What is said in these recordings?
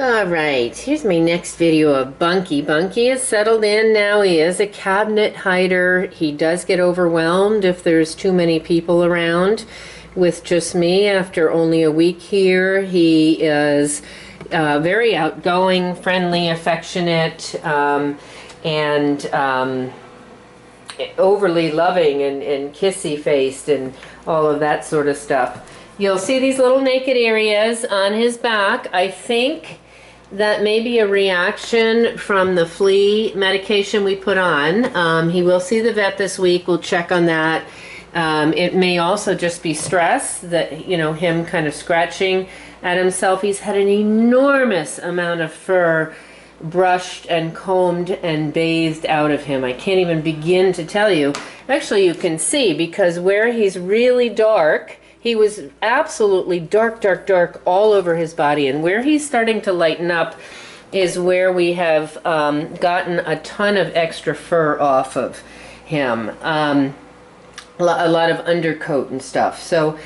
All right, here's my next video of Bunky. Bunky is settled in now. He is a cabinet hider. He does get overwhelmed if there's too many people around. With just me after only a week here, he is very outgoing, friendly, affectionate, and overly loving and kissy-faced and all of that sort of stuff. You'll see these little naked areas on his back. I think that may be a reaction from the flea medication we put on. He will see the vet this week. We'll check on that. It may also just be stress, that, him kind of scratching at himself. He's had an enormous amount of fur brushed and combed and bathed out of him. I can't even begin to tell you. Actually, you can see, because where he's really dark, he was absolutely dark, dark, dark all over his body. And where he's starting to lighten up is where we have gotten a ton of extra fur off of him. A lot of undercoat and stuff. So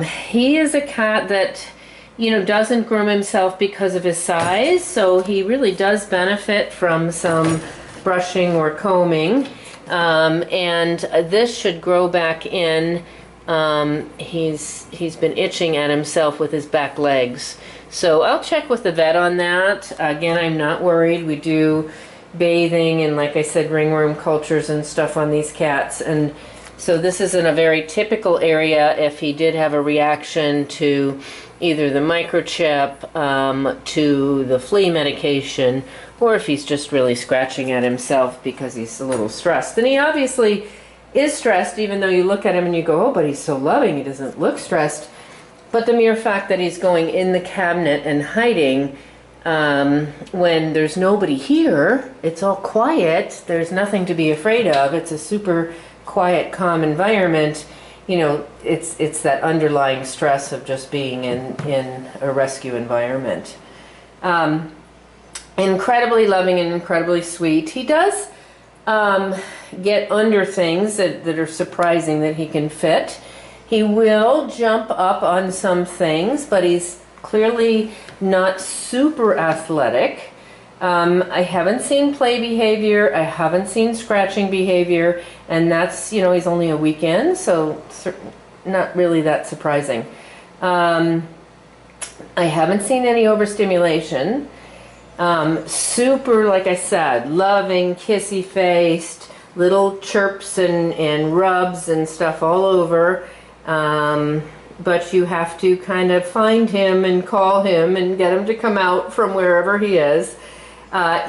he is a cat that, doesn't groom himself because of his size. So he really does benefit from some brushing or combing. And this should grow back in. He's been itching at himself with his back legs. So I'll check with the vet on that. Again, I'm not worried. We do bathing and, like I said, ringworm cultures and stuff on these cats. And so this isn't a very typical area if he did have a reaction to either the microchip, to the flea medication, or if he's just really scratching at himself because he's a little stressed. And he obviously is stressed, even though you look at him and you go, oh, but he's so loving, he doesn't look stressed. But the mere fact that he's going in the cabinet and hiding when there's nobody here, it's all quiet, there's nothing to be afraid of, it's a super quiet, calm environment, it's that underlying stress of just being in a rescue environment. Incredibly loving and incredibly sweet. He does get under things that are surprising that he can fit. He will jump up on some things, but he's clearly not super athletic. I haven't seen play behavior. I haven't seen scratching behavior, and that's, he's only a weekend, so not really that surprising. I haven't seen any overstimulation. Super, like I said, loving, kissy-faced, little chirps and rubs and stuff all over. But you have to kind of find him and call him and get him to come out from wherever he is.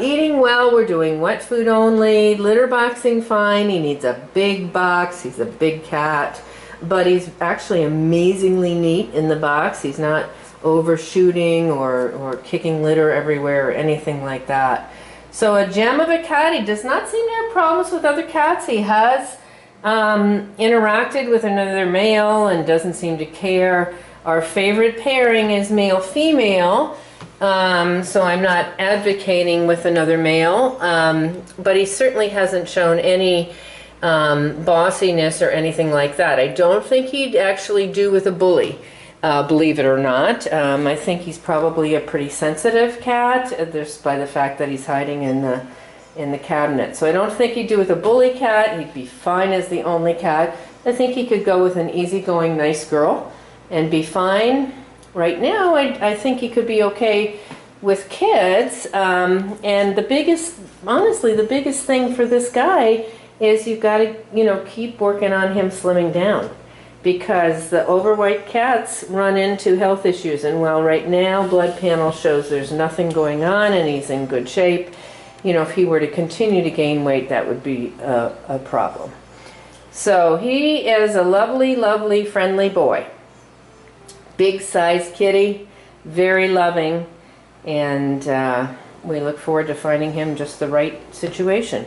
Eating well, we're doing wet food only. Litter boxing fine. He needs a big box. He's a big cat. But he's actually amazingly neat in the box. He's not overshooting or kicking litter everywhere or anything like that. So a gem of a cat. He does not seem to have problems with other cats. He has interacted with another male and doesn't seem to care. Our favorite pairing is male-female, so I'm not advocating with another male, but he certainly hasn't shown any bossiness or anything like that. I don't think he'd actually do with a bully. Believe it or not. I think he's probably a pretty sensitive cat, just by the fact that he's hiding in the cabinet. So I don't think he'd do with a bully cat. He'd be fine as the only cat. I think he could go with an easygoing, nice girl and be fine. Right now, I think he could be okay with kids. And the biggest, honestly, the biggest thing for this guy is you've got to, keep working on him slimming down, because the overweight cats run into health issues. And while right now blood panel shows there's nothing going on and he's in good shape, if he were to continue to gain weight, that would be a problem. So he is a lovely, lovely, friendly boy. Big sized kitty, very loving, and we look forward to finding him just the right situation.